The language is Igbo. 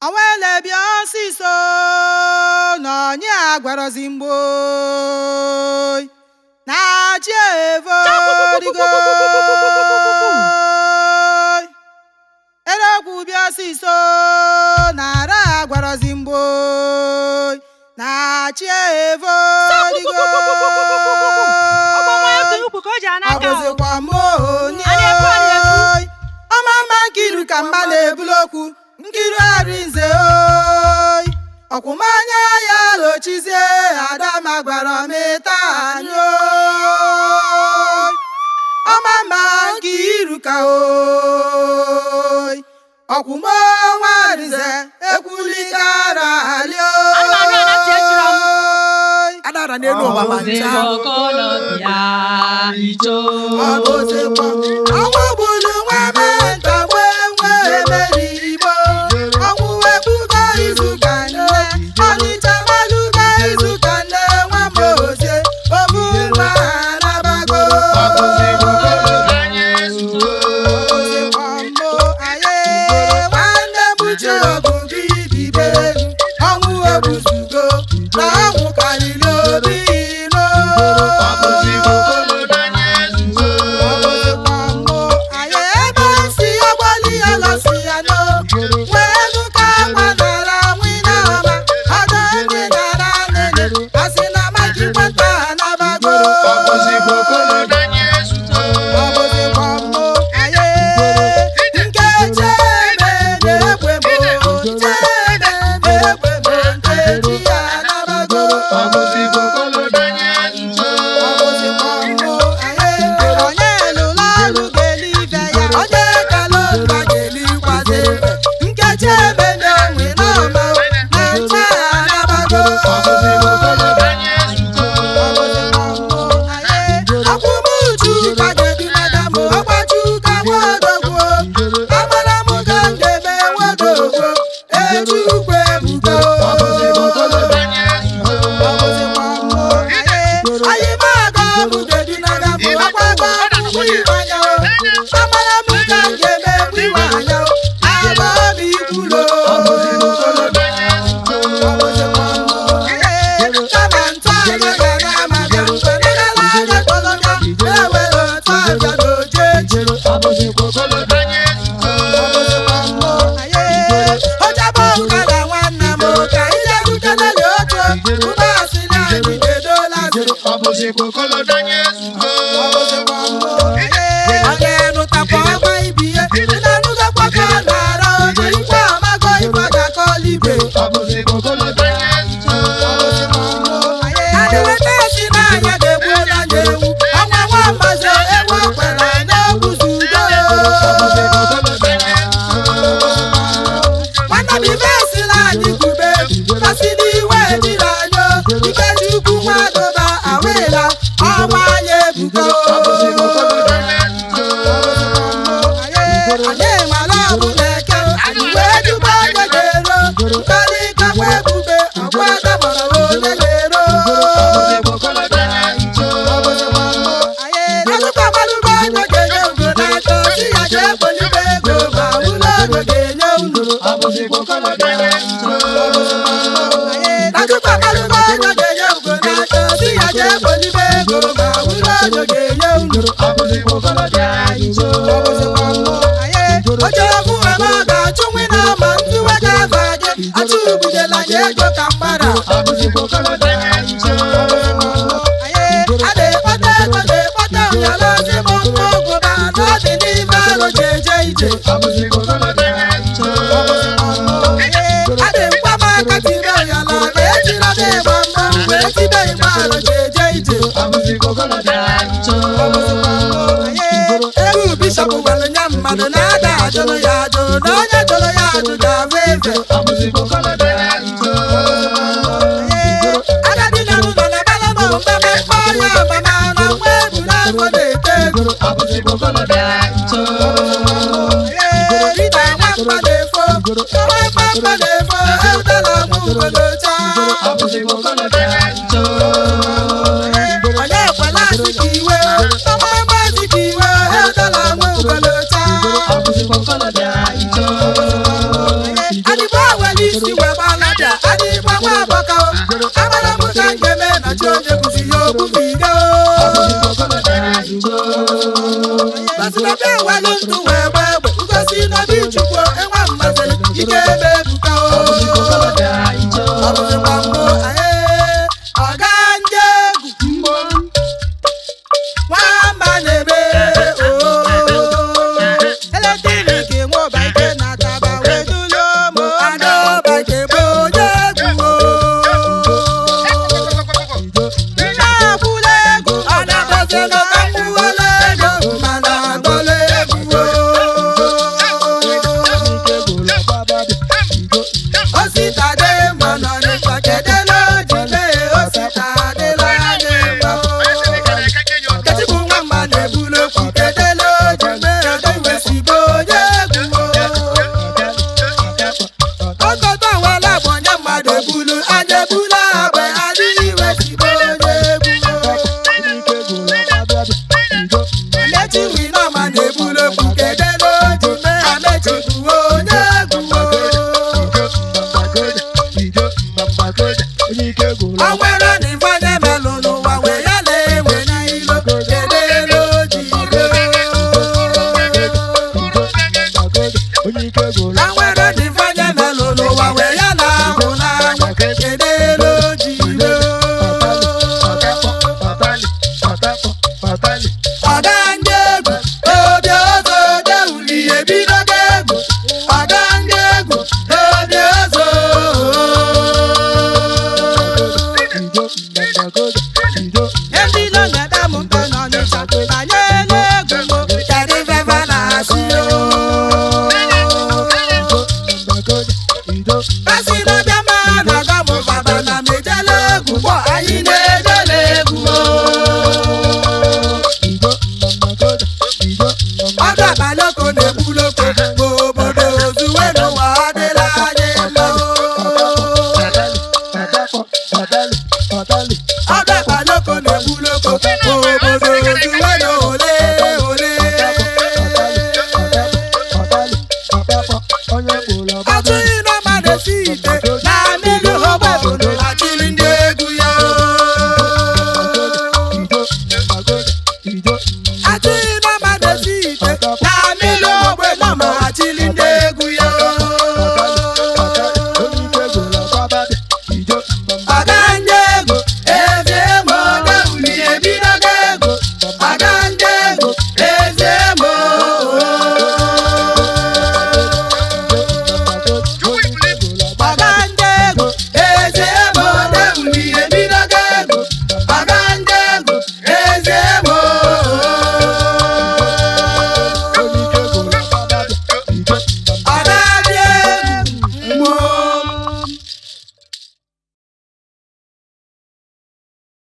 Awele bịa ọsịsọ n'onye agwarozi mgbo na-achị evodigo erekwu bịa ọsịsọ nara agwarozi mgbo na-achị evodigo ọbụzikwa m onye ọmama nkiru ka mba na-ebulu okwu nkiru arinze oyi ọkwụmanya ya lochizie adama gwara m ịta anyị oyi ọmama nkiru ka oyi ọkwụmonwa arinze ekwulikara ali oyi adara n'elu ọbaba ncha ọbụzikwa ọnwụ gbulu nwa menta nwe emeri igbo ọnwụ ebugo izuka nne ọnịcha malugo izuka nne nwa mozie obu nwa anabago ọbụzikwa mbụ anyị nwanne buche ọgụ gị dibe ọnwụ egbuzugo na ọnwụ karịrị obi ilo Adibo weli isi wee gbalabịa adị gbagba agbaka amara m ka ngeme na chi onye bụzi ya obubigo basịnabịa welu ntụ wee gba egbe ngosi n'obi chukwu enwe mmasịrị ike ebe ebuka ọbụzịkwa mbụ ọga ndị egwu nwamba na-eme eletrik nwe ọba ike na-ataba wee dulu ụmụ anụ ọba ike bụ onye egwu na-akwụla egwu ọ na-agbazi n'ọka mgbuola ego mana agọla egwu ositade mma nọ n'ịkpa kedele ojile ositadela anyị mma kachibụ nwamba na-ebulu okwu kedele ojile ewesibo onye egwu ọgọdọ wela bụ onye mmadụ ebulu anya ebulu agbe adịghị iwesibo onye egwu amechi winọma na-ebulu okwu kedele ojile amechi bụ onye egwu onwere na ifeonye melụ n'ụwa wee ya na-enwe n'ilo kedele ojile onwere na ifeonye melụ n'ụwa wee ya na-ahụ n'anwụ kedele ojile ọga ndị egwu obi ọzọ deuli ebidogo egwu ọga ndị egwu obi ọzọ ndị ilo na-ede m mpe n'Ọnịcha banye n'egwu kedu ifefe na-asị kasi n'ọbịa